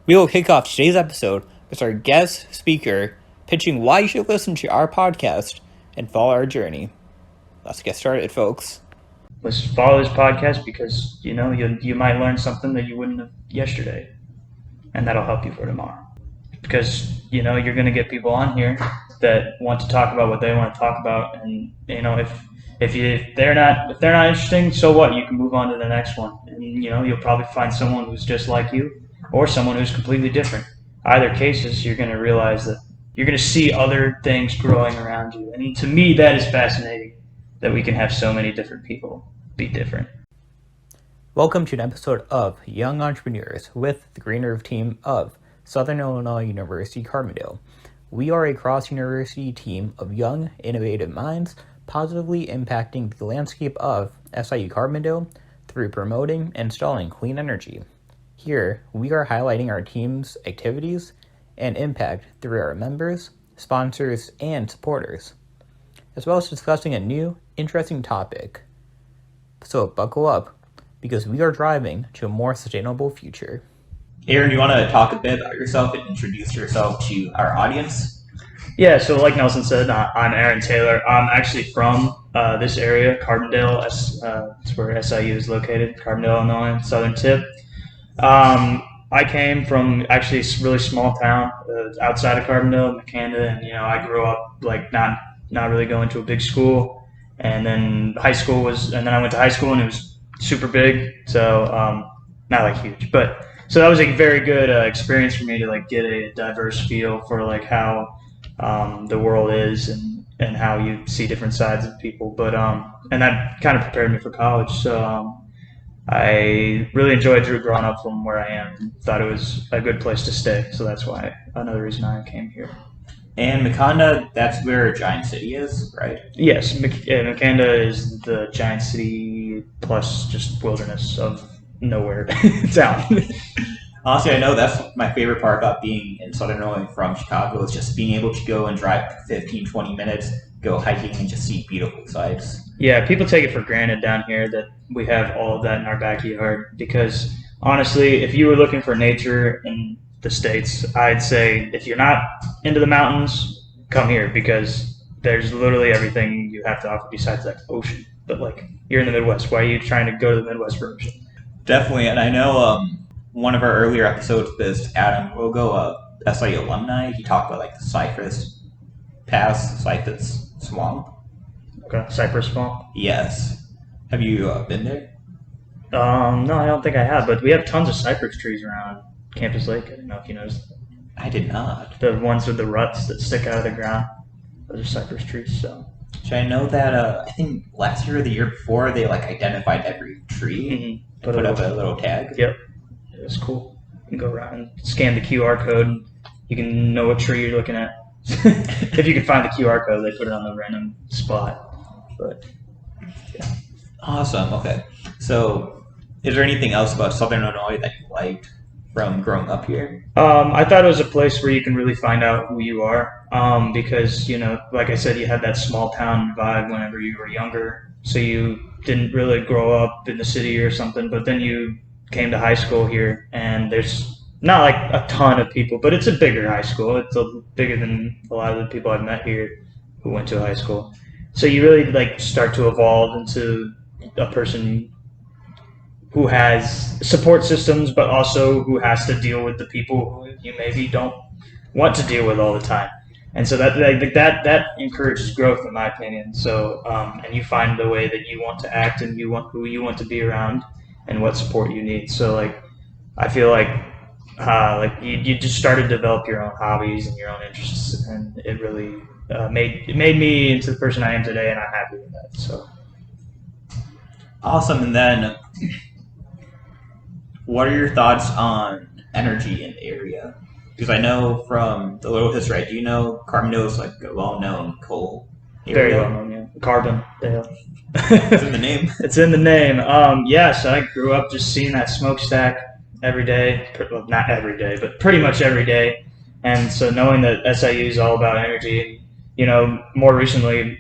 We will kick off today's episode with our guest speaker pitching why you should listen to our podcast and follow our journey. Let's get started, folks. Let's follow this podcast because you might learn something that you wouldn't have yesterday, and that'll help you for tomorrow. Because you're going to get people on here that want to talk about what they want to talk about, and if they're not interesting, so what? You can move on to the next one, and you'll probably find someone who's just like you, or someone who's completely different. Either cases, you're going to realize that you're going to see other things growing around you, and to me, that is fascinating. That we can have so many different people be different. Welcome to an episode of Young Entrepreneurs with the Green Earth team of Southern Illinois University Carbondale. We are a cross-university team of young, innovative minds positively impacting the landscape of SIU Carbondale through promoting and installing clean energy. Here, we are highlighting our team's activities and impact through our members, sponsors, and supporters, as well as discussing a new, interesting topic. So buckle up, because we are driving to a more sustainable future. Aron, you want to talk a bit about yourself and introduce yourself to our audience? Yeah, so like Nelson said, I'm Aron Taylor. I'm actually from this area, Carbondale. That's where SIU is located, Carbondale, Illinois, southern tip. I came from actually a really small town outside of Carbondale, McCanda, and I grew up like not really going to a big school, and then I went to high school and it was super big, so not like huge, but so that was a very good experience for me to like get a diverse feel for like how the world is and how you see different sides of people, but and that kind of prepared me for college, so I really enjoyed growing up from where I am and thought it was a good place to stay, so that's why another reason I came here. And McCanda, that's where Giant City is, right? Yes, McCanda is the giant city plus just wilderness of nowhere town. Honestly, I know that's my favorite part about being in Southern Illinois from Chicago is just being able to go and drive 15, 20 minutes, go hiking and just see beautiful sights. Yeah, people take it for granted down here that we have all of that in our backyard because honestly, if you were looking for nature in the States, I'd say if you're not into the mountains, come here because there's literally everything you have to offer besides like ocean. But like you're in the Midwest, why are you trying to go to the Midwest for ocean? Definitely, and I know one of our earlier episodes with Adam Wogo, SIU alumni, he talked about like the Cypress Pass, Cypress Swamp. Okay, Cypress Swamp. Yes. Have you been there? No, I don't think I have, but we have tons of cypress trees around Campus Lake. I don't know if you noticed. I did not. The ones with the ruts that stick out of the ground. Those are cypress trees. So. I know that I think last year or the year before they like identified every tree, and put up a little tag. Yep, it was cool. You can go around and scan the QR code. And you can know what tree you're looking at. If you can find the QR code, they put it on the random spot. But yeah. Awesome. Okay. So, is there anything else about Southern Illinois that you liked from growing up here? I thought it was a place where you can really find out who you are because, like I said, you had that small town vibe whenever you were younger. So you didn't really grow up in the city or something, but then you came to high school here and there's not like a ton of people, but it's a bigger high school. It's bigger than a lot of the people I've met here who went to high school. So you really like start to evolve into a person who has support systems, but also who has to deal with the people who you maybe don't want to deal with all the time. And so that encourages growth, in my opinion. So, and you find the way that you want to act and who you want to be around and what support you need. So, like, I feel like you just start to develop your own hobbies and your own interests, and it really made me into the person I am today, and I'm happy with that. So, awesome. And then, what are your thoughts on energy in the area? Because I know from the little history, do you know Carbondale is like a well-known coal area? Very well-known, yeah. Carbondale. It's in the name. It's in the name. So I grew up just seeing that smokestack every day. Well, not every day, but pretty much every day. And so knowing that SIU is all about energy, more recently,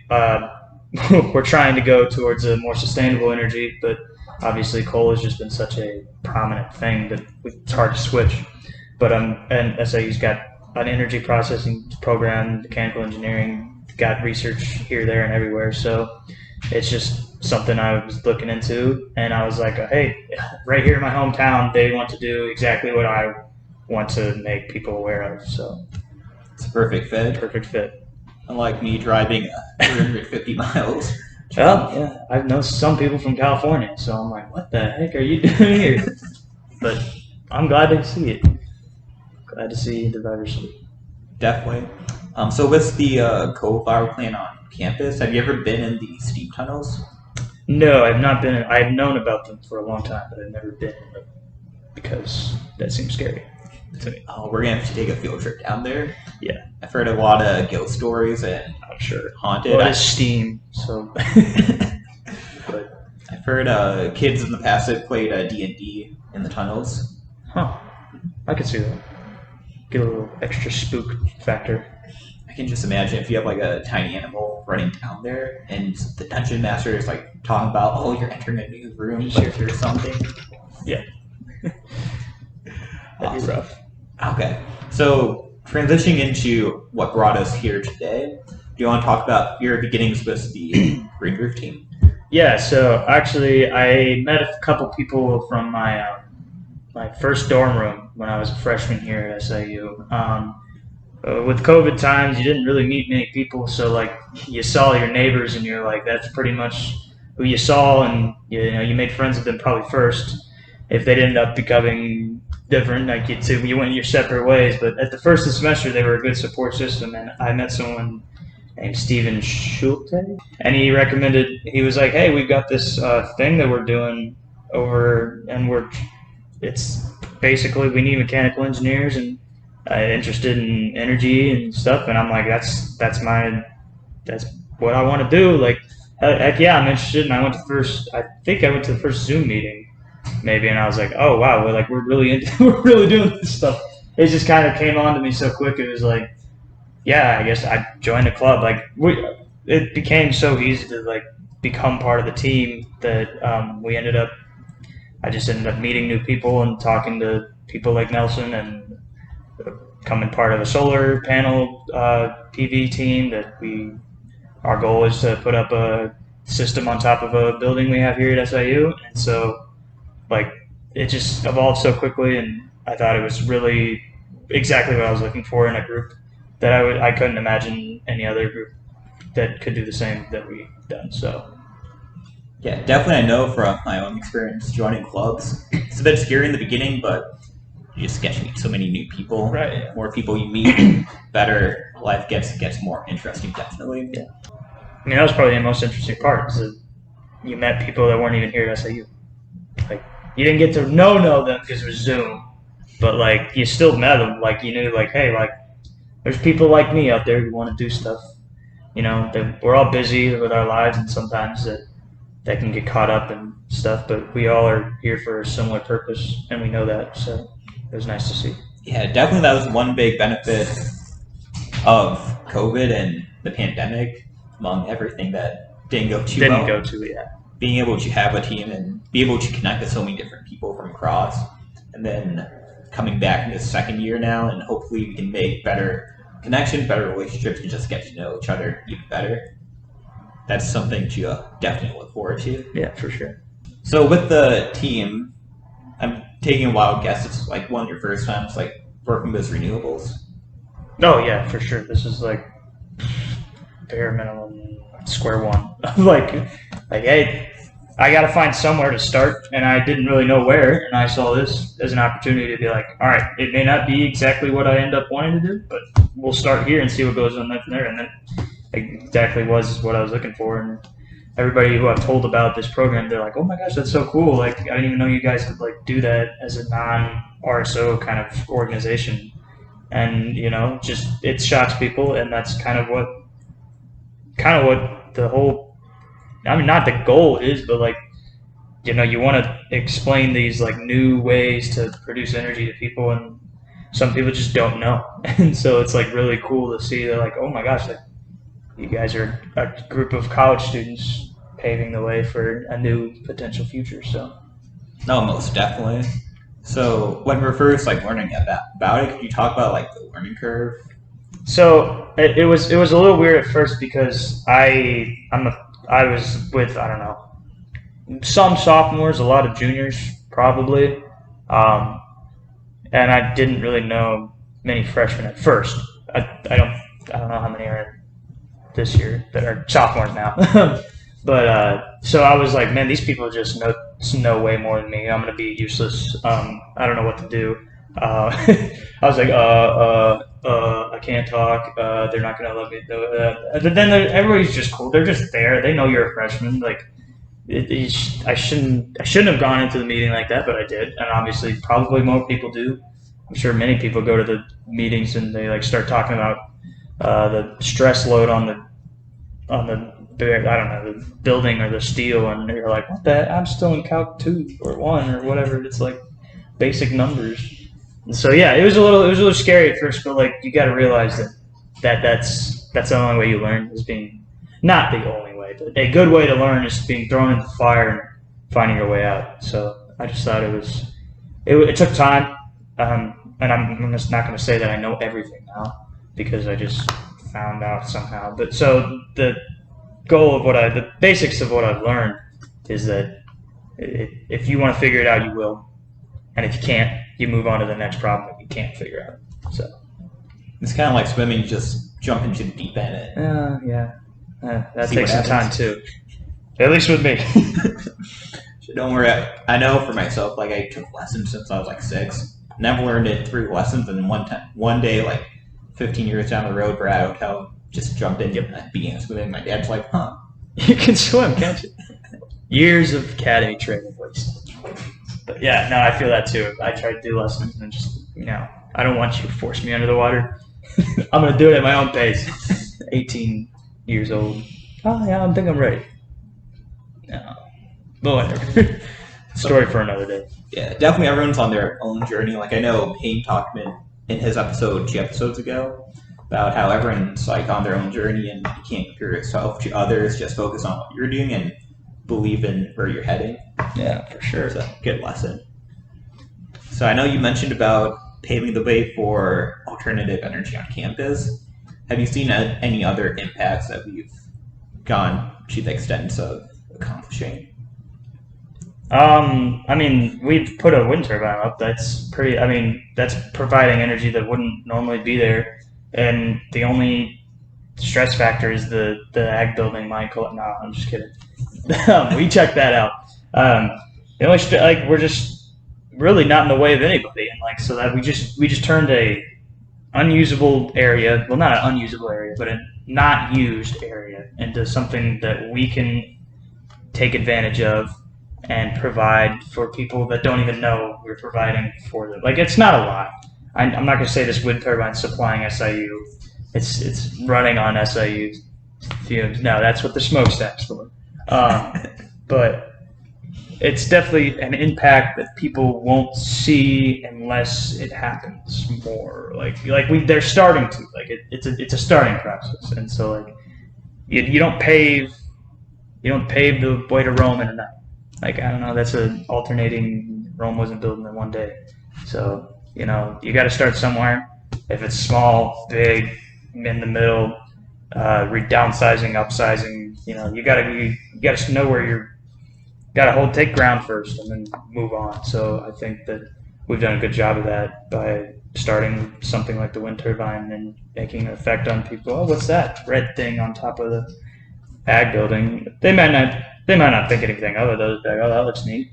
we're trying to go towards a more sustainable energy, but obviously coal has just been such a prominent thing that it's hard to switch. But and SIU's got an energy processing program, mechanical engineering, got research here, there, and everywhere. So it's just something I was looking into, and I was like, hey, right here in my hometown, they want to do exactly what I want to make people aware of. So It's a perfect fit. perfect fit. Unlike me driving 350 miles. Well, yeah, I've known some people from California, so I'm like, what the heck are you doing here? But I'm glad to see it. Glad to see the diversity. Definitely. So with the coal-fired plant on campus, have you ever been in the steam tunnels? No, I've not been. I've known about them for a long time, but I've never been in them because that seems scary to me. Oh, we're gonna have to take a field trip down there. Yeah, I've heard a lot of ghost stories and I'm sure. haunted. Well, it's steam, so. But I've heard kids in the past have played D&D in the tunnels. huh, I could see that. Get a little extra spook factor. I can just imagine if you have like a tiny animal running down there, and the dungeon master is like talking about, "Oh, you're entering a new room, but here's something." Yeah. That'd be rough. Okay, so transitioning into what brought us here today, do you want to talk about your beginnings with the Green Roof team? Yeah, so actually, I met a couple people from my first dorm room when I was a freshman here at SIU. With COVID times, you didn't really meet many people, so like you saw your neighbors, and you're like, that's pretty much who you saw, and you made friends with them probably first. If they ended up becoming different, like you went your separate ways. But at the first of the semester, they were a good support system, and I met someone named Steven Schulte, and he recommended. He was like, "Hey, we've got this thing that we're doing over, and it's basically we need mechanical engineers and interested in energy and stuff." And I'm like, that's what I want to do. Like, heck yeah, I'm interested. And I think I went to the first Zoom meeting, maybe, and I was like, oh wow, we're really we're really doing this stuff. It just kind of came on to me so quick. It was like, yeah, I guess I joined the club. Like it became so easy to like become part of the team that I just ended up meeting new people and talking to people like Nelson and becoming part of a solar panel PV team our goal is to put up a system on top of a building we have here at SIU. And so like it just evolved so quickly, and I thought it was really exactly what I was looking for in a group that I couldn't imagine any other group that could do the same that we've done. So Yeah, definitely. I know from my own experience joining clubs, it's a bit scary in the beginning, but you just get to meet so many new people. Right. The more people you meet, better life gets more interesting. Definitely. Yeah. I mean, that was probably the most interesting part. Is that you met people that weren't even here at SIU. Like you didn't get to know them because it was Zoom, but like you still met them. Like you knew, like, hey, like there's people like me out there who want to do stuff. We're all busy with our lives, and sometimes that can get caught up in stuff. But we all are here for a similar purpose, and we know that. So it was nice to see. Yeah, definitely. That was one big benefit of COVID and the pandemic, among everything that didn't go too well. Being able to have a team and be able to connect with so many different people from across, and then coming back in the second year now, and hopefully we can make better connections, better relationships, and just get to know each other even better. That's something to definitely look forward to. Yeah, for sure. So with the team, I'm taking a wild guess. It's like one of your first times like working with renewables. Oh yeah, for sure. This is like bare minimum square one. like hey, I got to find somewhere to start, and I didn't really know where. And I saw this as an opportunity to be like, all right, it may not be exactly what I end up wanting to do, but we'll start here and see what goes on from there. And then it exactly was what I was looking for. And everybody who I've told about this program, they're like, oh my gosh, that's so cool. Like, I didn't even know you guys would like do that as a non-RSO kind of organization. And, just it shocks people. And that's kind of what the whole, I mean, not the goal is, but like, you want to explain these like new ways to produce energy to people. And some people just don't know. And so it's like really cool to see. They're like, oh my gosh, like, you guys are a group of college students paving the way for a new potential future. So, No, most definitely. So when we're first like learning about it, could you talk about like the learning curve? So it was a little weird at first because I was with, I don't know, some sophomores, a lot of juniors probably, um, and I didn't really know many freshmen at first. I don't know how many are in this year that are sophomores now. But so I was like, man, these people just know way more than me. I'm gonna be useless. I don't know what to do. I was like, I can't talk. They're not gonna let me do it. But then everybody's just cool. They're just there. They know you're a freshman. Like, I shouldn't have gone into the meeting like that, but I did, and obviously, probably more people do. I'm sure many people go to the meetings and they like start talking about the stress load on the I don't know, the building or the steel, and you're like, what the? I'm still in Calc 2 or 1 or whatever. It's like basic numbers. And so yeah, it was a little scary at first, but like you got to realize that's the only way you learn is being not the only way, but a good way to learn is being thrown into the fire and finding your way out. So I just thought it took time, and I'm just not going to say that I know everything now because I just found out somehow. But so the the basics of what I've learned is that if you want to figure it out, you will, and if you can't, you move on to the next problem that you can't figure out. So it's kind of like swimming; you just jump into the deep end. Yeah, that takes some time too. At least with me. Don't worry. I know for myself, like I took lessons since I was like 6. Never learned it 3 lessons, and one day, like 15 years down the road, we're at a hotel, just jumped in, began swimming. My dad's like, "Huh, you can swim, can't you?" Years of academy training wasted. But yeah, no, I feel that too. I tried to do lessons and just, I don't want you to force me under the water. I'm gonna do it at my own pace. 18 years old. Oh yeah, I think I'm ready. No. But whatever. Story for another day. Yeah, definitely everyone's on their own journey. Like I know Payne talked in his episode 2 episodes ago about how everyone's like on their own journey and you can't compare yourself to others. Just focus on what you're doing and believe in where you're heading. Yeah, for sure. It's a good lesson. So I know you mentioned about paving the way for alternative energy on campus. Have you seen any other impacts that we've gone to the extent of accomplishing? I mean, we've put a wind turbine up. That's providing energy that wouldn't normally be there. And the only stress factor is the ag building might collapse. No, I'm just kidding. We checked that out. The only we're just really not in the way of anybody, and like so that we just turned a unusable area, well, not an unusable area, but a not used area into something that we can take advantage of and provide for people that don't even know we're providing for them. Like, it's not a lot. I'm not going to say this wind turbine supplying SIU. It's running on SIU fumes. No, that's what the smokestack's for. But it's definitely an impact that people won't see unless it happens more. They're starting to. Like, it's a starting process, and so like you don't pave the way to Rome in a night. Like, I don't know, that's an alternating. Rome wasn't built in one day, so you got to start somewhere. If it's small, big, in the middle, downsizing, upsizing, you gotta know where you're. Take ground first and then move on. So I think that we've done a good job of that by starting something like the wind turbine and making an effect on people. Oh, what's that red thing on top of the ag building? They might not think anything of it. They'll just be like, oh, that looks neat.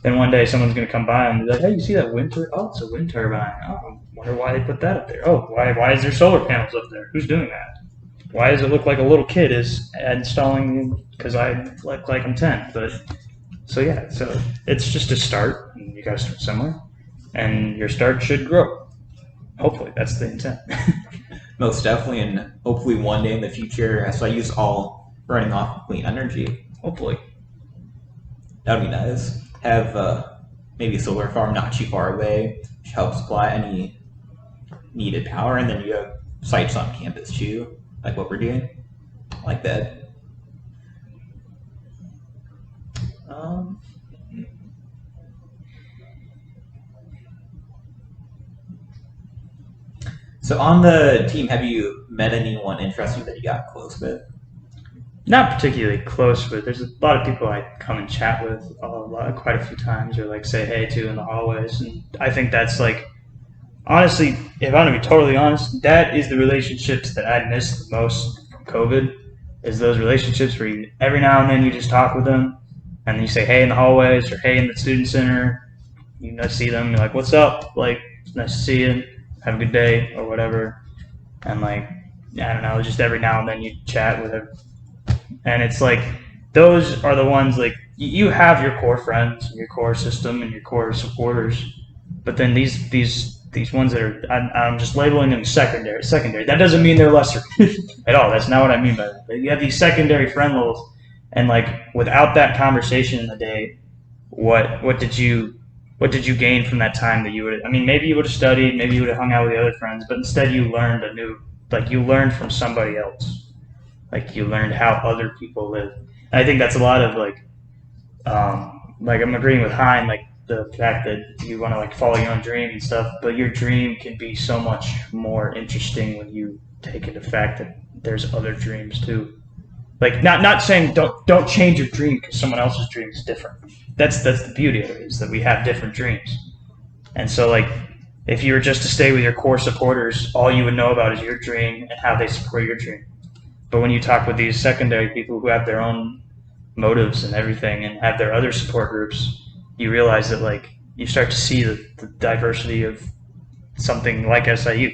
Then one day someone's going to come by and be like, hey, you see that wind turbine? Oh, it's a wind turbine. Oh, I wonder why they put that up there. Oh, why is there solar panels up there? Who's doing that? Why does it look like a little kid is installing? Because I look like I'm 10. But so yeah, so it's just a start. And you got to start somewhere, and your start should grow. Hopefully, that's the intent. Most definitely, and hopefully one day in the future, SIU's all running off clean energy. Hopefully. That would be nice. Have maybe a solar farm not too far away to help supply any needed power, and then you have sites on campus too, like what we're doing. Like that. So on the team, have you met anyone interesting that you got close with? Not particularly close with. There's a lot of people I come and chat with quite a few times, or like say hey to in the hallways, and I think that's like, honestly, if I'm gonna be totally honest, that is the relationships that I miss the most from COVID. Is those relationships where you, every now and then you just talk with them, and then you say hey in the hallways or hey in the student center. You see them, you're like, "What's up?" Like, nice to see you. Have a good day or whatever. And like, I don't know, just every now and then you chat with them, and it's like those are the ones like you have your core friends, and your core system, and your core supporters, but then these ones that are I'm just labeling them secondary. Secondary. That doesn't mean they're lesser at all. That's not what I mean by that. But you have these secondary friend levels, and like without that conversation in the day, what did you gain from that time that you would? I mean, maybe you would have studied, maybe you would have hung out with the other friends, but instead you learned you learned from somebody else. Like you learned how other people live. And I think that's a lot of like I'm agreeing with Hein, like the fact that you want to like follow your own dream and stuff, but your dream can be so much more interesting when you take into fact that there's other dreams too. Like not saying don't change your dream because someone else's dream is different. That's the beauty of it, is that we have different dreams. And so like if you were just to stay with your core supporters, all you would know about is your dream and how they support your dream. But when you talk with these secondary people who have their own motives and everything and have their other support groups, you realize that like you start to see the diversity of something like SIU,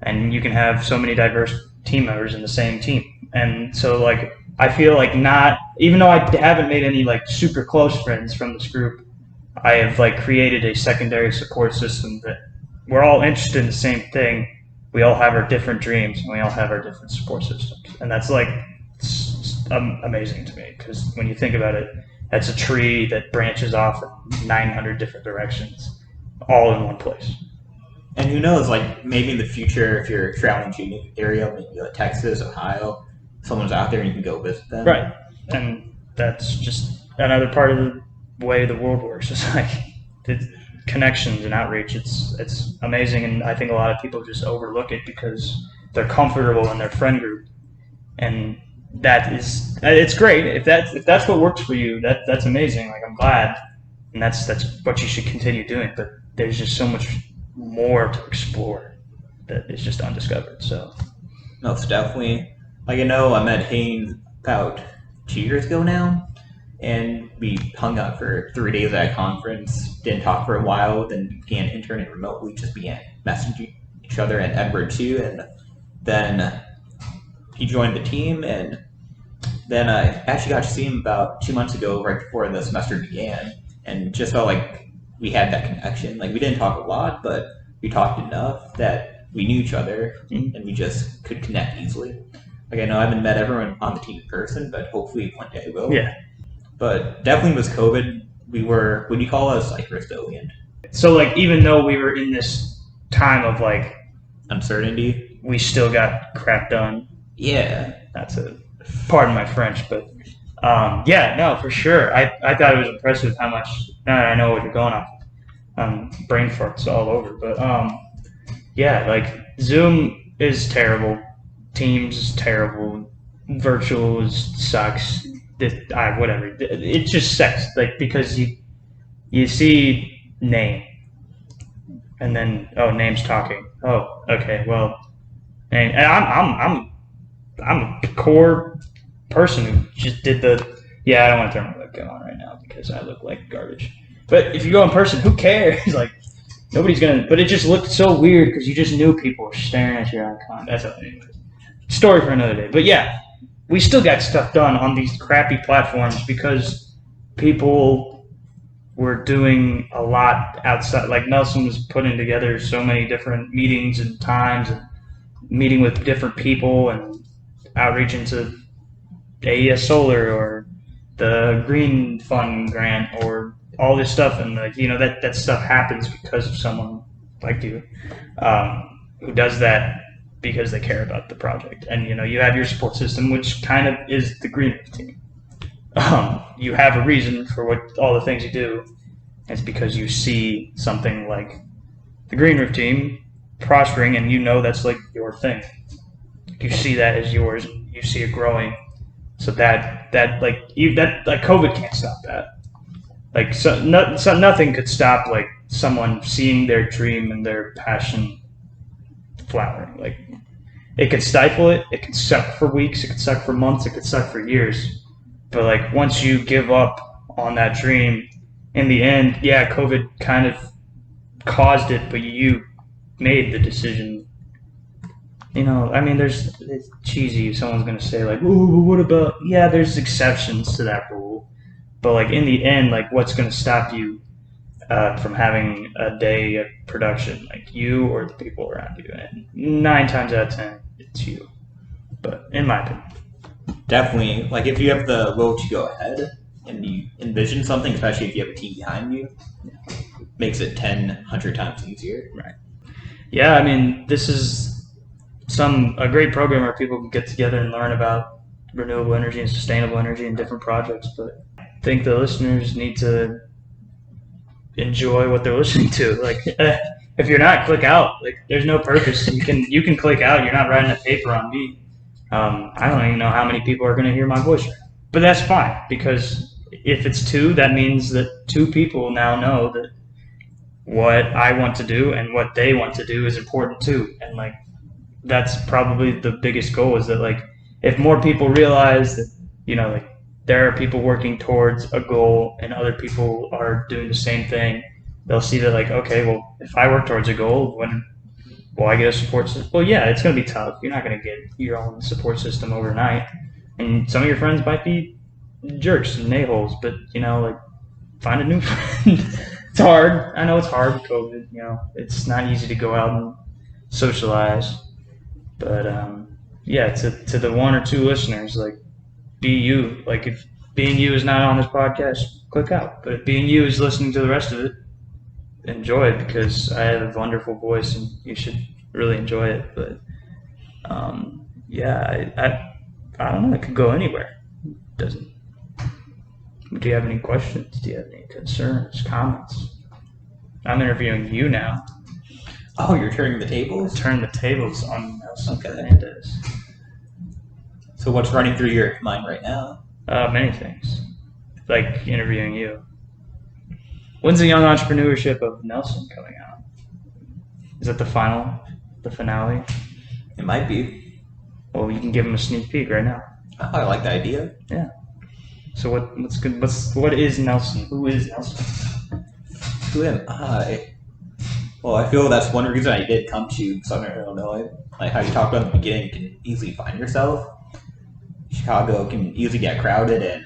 and you can have so many diverse team members in the same team. And so like I feel like, not even though I haven't made any like super close friends from this group, I have like created a secondary support system that we're all interested in the same thing. We all have our different dreams, and we all have our different support systems, and that's like amazing to me, because when you think about it, that's a tree that branches off in 900 different directions, all in one place. And who knows, like maybe in the future, if you're traveling to a new area, maybe like Texas, Ohio, someone's out there and you can go visit them. Right, and that's just another part of the way the world works. It's like connections and outreach. It's amazing, and I think a lot of people just overlook it because they're comfortable in their friend group, and it's great if that's what works for you. That's amazing. Like I'm glad, and that's what you should continue doing. But there's just so much more to explore that is just undiscovered. So no, it's definitely like I know I met Haynes about 2 years ago now, and we hung out for 3 days at a conference. Didn't talk for a while, then began interning remotely. Just began messaging each other, and Edward too, and then he joined the team, and then I actually got to see him about 2 months ago, right before the semester began, and just felt like we had that connection. Like we didn't talk a lot, but we talked enough that we knew each other, and we just could connect easily. Like I know I haven't met everyone on the team in person, but hopefully one day I will. Yeah. But definitely with COVID, we were, what do you call us, like resilient. So like even though we were in this time of like uncertainty, we still got crap done. Yeah. That's a, pardon my French, but yeah, no, for sure. I thought it was impressive how much, now that I know what you're going off, brain farts all over, but yeah, like Zoom is terrible, Teams is terrible, virtual sucks, whatever. It just sucks, like because you see name, and then name's talking. Oh, okay, well, and I'm a core person who just did I don't want to turn my webcam on right now because I look like garbage. But if you go in person, who cares? Like nobody's gonna. But it just looked so weird because you just knew people were staring at your icon. That's anyways. Story for another day. But yeah, we still got stuff done on these crappy platforms because people were doing a lot outside. Like Nelson was putting together so many different meetings and times, and meeting with different people and outreach into AES Solar or the Green Fund grant or all this stuff, and that stuff happens because of someone like you who does that because they care about the project. And you have your support system, which kind of is the Green Roof team. You have a reason for all the things you do. It's because you see something like the Green Roof team prospering, and you know that's like your thing. You see that as yours, and you see it growing. So that COVID can't stop that. Like so nothing could stop like someone seeing their dream and their passion flowering. Like it could stifle it. It could suck for weeks. It could suck for months. It could suck for years. But like once you give up on that dream, in the end, yeah, COVID kind of caused it, but you made the decision. You know, I mean, it's cheesy. Someone's gonna say like, "Ooh, what about?" Yeah, there's exceptions to that rule, but like in the end, like what's gonna stop you from having a day of production? Like you or the people around you, and 9 times out of 10, it's you. But in my opinion, definitely, like if you have the will to go ahead and you envision something, especially if you have a team behind you, makes it 10, 100 times easier. Right. Yeah, I mean, this is a great program where people can get together and learn about renewable energy and sustainable energy and different projects. But I think the listeners need to enjoy what they're listening to. Like, if you're not, click out. Like, there's no purpose. You can click out. You're not writing a paper on me. I don't even know how many people are going to hear my voice, but that's fine because if it's 2, that means that 2 people now know that what I want to do and what they want to do is important too. And like, that's probably the biggest goal is that like, if more people realize that, you know, like there are people working towards a goal and other people are doing the same thing, they'll see that like, okay, well, if I work towards a goal, when will I get a support system? Well, yeah, it's going to be tough. You're not going to get your own support system overnight. And some of your friends might be jerks and a-holes, but, you know, like, find a new friend. It's hard. I know it's hard with COVID. You know, it's not easy to go out and socialize. But, yeah, to the 1 or 2 listeners, like, be you. Like, if being you is not on this podcast, click out. But if being you is listening to the rest of it, enjoy it because I have a wonderful voice and you should really enjoy it. But yeah, I don't know. It could go anywhere. It doesn't. Do you have any questions? Do you have any concerns, comments? I'm interviewing you now. Oh, you're turning the tables? Turn the tables on Nelson Fernandez. So what's running through your mind right now? Many things. Like interviewing you. When's the Young Entrepreneurship of Nelson coming out? Is that the finale? It might be. Well, you can give him a sneak peek right now. Oh, I like the idea. Yeah. So what's good? What is Nelson? Who is Nelson? Who am I? Well, I feel that's one reason I did come to Southern Illinois. Like how you talked about in the beginning, you can easily find yourself. Chicago can easily get crowded and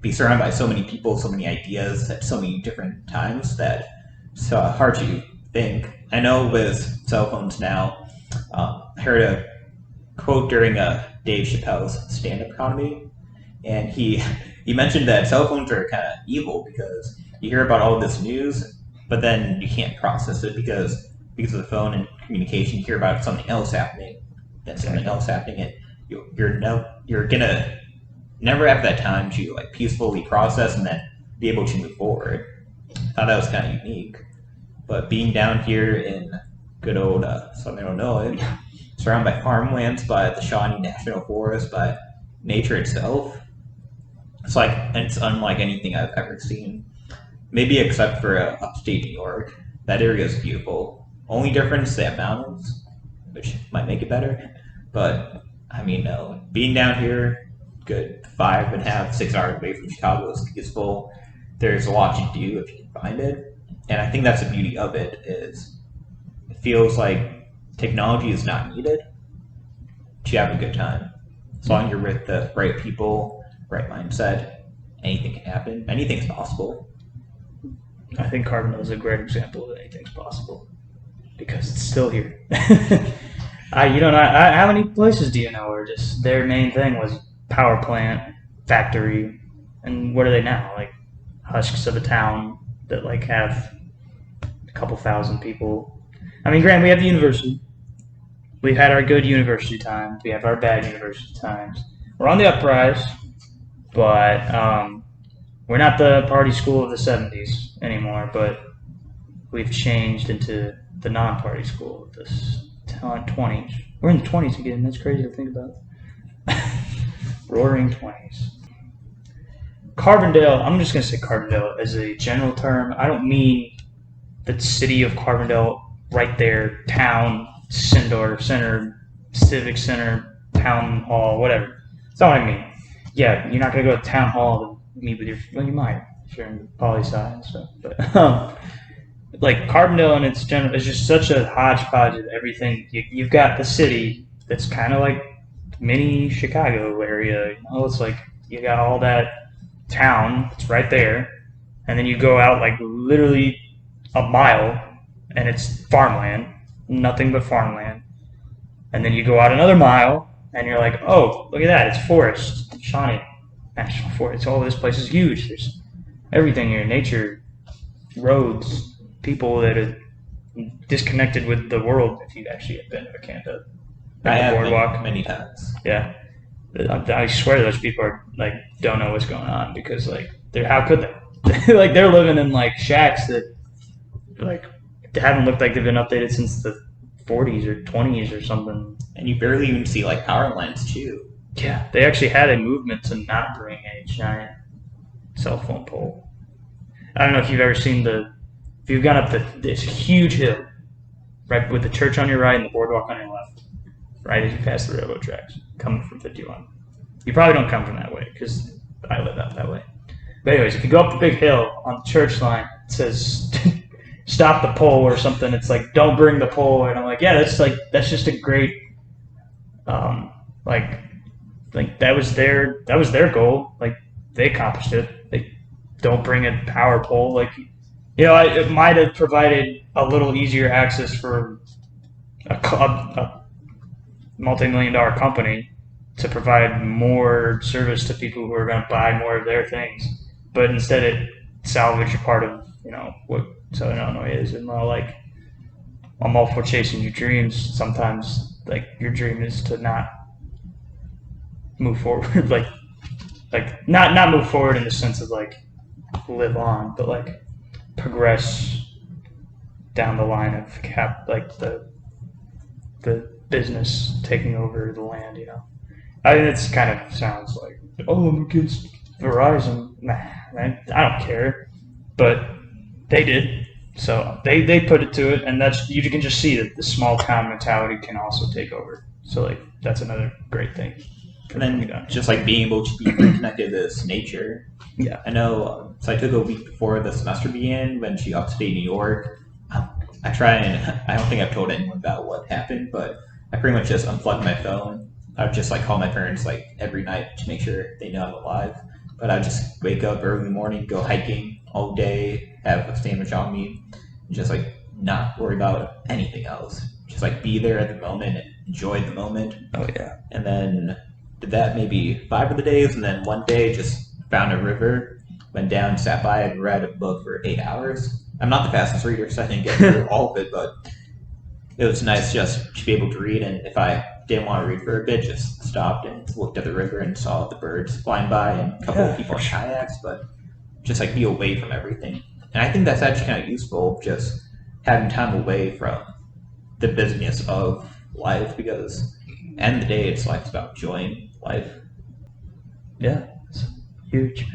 be surrounded by so many people, so many ideas at so many different times that it's hard to think. I know with cell phones now, I heard a quote during Dave Chappelle's stand-up comedy, and he mentioned that cell phones are kind of evil because you hear about all this news, but then you can't process it because of the phone and communication. You hear about something else happening, then something else happening, and you're gonna never have that time to like peacefully process and then be able to move forward. I thought that was kind of unique. But being down here in good old Southern Illinois, surrounded by farmlands, by the Shawnee National Forest, by nature itself, it's unlike anything I've ever seen. Maybe except for upstate New York. That area is beautiful. Only difference, they have mountains, which might make it better. But, I mean, no. Being down here, good 5.5, 6 hours away from Chicago is peaceful. There's a lot to do if you can find it. And I think that's the beauty of it, is it feels like technology is not needed to have a good time. As long as you're with the right people, right mindset, anything can happen. Anything's possible. I think Carbondale is a great example that anything's possible because it's still here. How many places do you know where just their main thing was power plant, factory, and what are they now? Like husks of a town that like have a couple thousand people. I mean, granted, we have the university. We've had our good university times. We have our bad university times. We're on the uprise, but we're not the party school of the 70s anymore. But we've changed into the non-party school with this 20s. We're in the 20s again. That's crazy to think about. Roaring 20s. Carbondale, I'm just going to say Carbondale as a general term. I don't mean the city of Carbondale right there, town, center, civic center, town hall, whatever. That's not what I mean. Yeah, you're not going to go to town hall to meet with your, well, you might if you're in poli-sci and stuff. But like Carbondale in its general is just such a hodgepodge of everything. You've got the city that's kind of like mini Chicago area. It's like you got all that town. It's right there, and then you go out like literally a mile, and it's farmland, nothing but farmland. And then you go out another mile, and you're like, oh, look at that, it's forest, Shawnee National Forest. Oh, this place is huge. There's everything here, nature, roads, people that are disconnected with the world. If you actually have been to a camp at I the have boardwalk, many times. Yeah, I swear those people are like don't know what's going on because like they're how could they? Like they're living in like shacks that like haven't looked like they've been updated since the 40s or 20s or something. And you barely even see like power lines too. Yeah, they actually had a movement to not bring a giant cell phone pole. I don't know if you've ever seen if you've gone up this huge hill, right with the church on your right and the boardwalk on your left, right as you pass the railroad tracks, coming from 51. You probably don't come from that way because I live out that way. But anyways, if you go up the big hill on the church line, it says stop the pole or something. It's like don't bring the pole, and I'm like, yeah, that's just a great, like that was their goal. Like they accomplished it. They don't bring a power pole. Like it might have provided a little easier access for a multi-million-dollar company to provide more service to people who are going to buy more of their things, but instead it salvaged a part of what Southern Illinois is, and like I'm all for chasing your dreams. Sometimes like your dream is to not move forward, like not move forward in the sense of like live on, but like progress down the line of like the business taking over the land. I mean, it's kind of sounds like, oh, I'm against Verizon. Nah, man, I don't care, but they did. So they put it to it, and you can just see that the small town mentality can also take over. So like that's another great thing. And then just like being able to be reconnected to this nature. Yeah. I know. So I took a week before the semester began when she upstate New York. I try and I don't think I've told anyone about what happened, but I pretty much just unplugged my phone. I would just like call my parents like every night to make sure they know I'm alive. But I just wake up early in the morning, go hiking all day, have a sandwich on me, and just like not worry about anything else. Just like be there at the moment and enjoy the moment. Oh yeah. And then did that maybe 5 of the days, and then one day just found a river, went down, sat by, and read a book for 8 hours. I'm not the fastest reader, so I didn't get through all of it, but it was nice just to be able to read. And if I didn't want to read for a bit, just stopped and looked at the river and saw the birds flying by and a couple of people in kayaks, but just like be away from everything. And I think that's actually kind of useful, just having time away from the busyness of life, because at the end of the day, it's about enjoying life. Yeah, it's huge.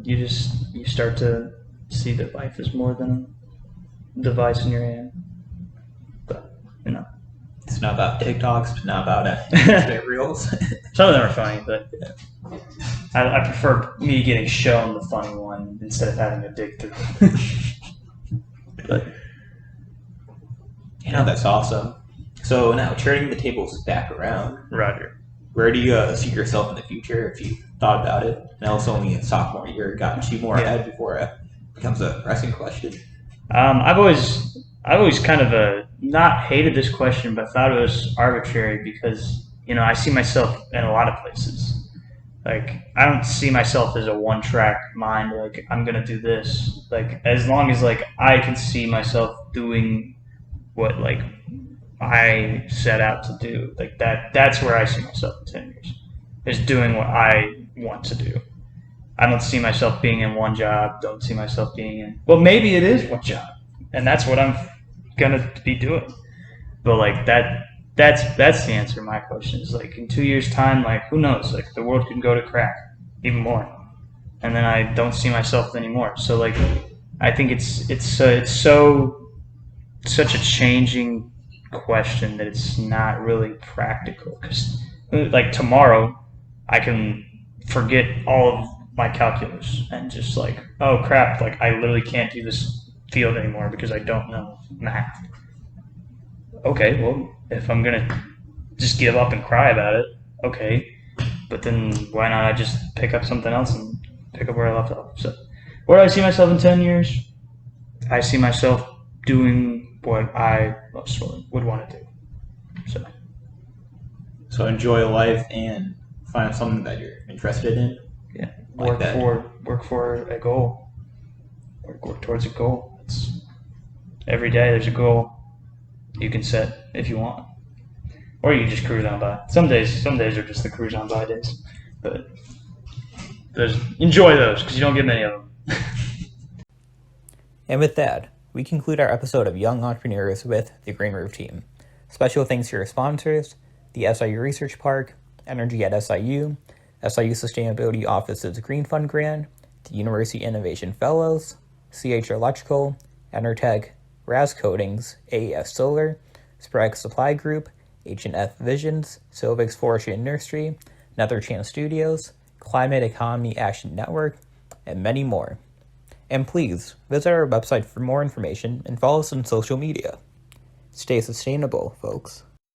You start to see that life is more than a device in your hand. But it's not about TikToks, it's not about Instagram reels. Some of them are funny, but I prefer me getting shown the funny one instead of having to dig through. But that's awesome. So now turning the tables back around, Roger. Where do you see yourself in the future if you thought about it? And also only in sophomore year, got 2 more ahead before it becomes a pressing question. I've always kind of not hated this question, but thought it was arbitrary because I see myself in a lot of places. Like I don't see myself as a one-track mind. Like I'm gonna do this. Like as long as like I can see myself doing what like I set out to do, like that's where I see myself in 10 years, is doing what I want to do. I don't see myself being in one job, don't see myself being in, well, maybe it is one job, and that's what I'm gonna be doing. But like that's the answer to my question. Is like in 2 years' time, like who knows? Like the world could go to crack even more, and then I don't see myself anymore. So like I think it's so such a changing question that it's not really practical because like tomorrow I can forget all of my calculus and just like, oh crap, like I literally can't do this field anymore because I don't know math. Okay, well, if I'm gonna just give up and cry about it, okay, but then why not I just pick up something else and pick up where I left off? So, where do I see myself in 10 years? I see myself doing what I would want to do. So enjoy life and find something that you're interested in. Yeah, Like work for a goal. Work towards a goal. It's every day there's a goal you can set if you want, or you just cruise on by. Some days are just the cruise on by days, but enjoy those because you don't get many of them. And with that, we conclude our episode of Young Entrepreneurs with the Green Roof team. Special thanks to your sponsors, the SIU Research Park, Energy at SIU, SIU Sustainability Office's Green Fund Grant, the University Innovation Fellows, CH Electrical, Enertech, Raz Coatings, AES Solar, Sprague Supply Group, H&F Visions, Silvix Forestry and Nursery, Nether Chance Studios, Climate Economy Action Network, and many more. And please visit our website for more information and follow us on social media. Stay sustainable, folks.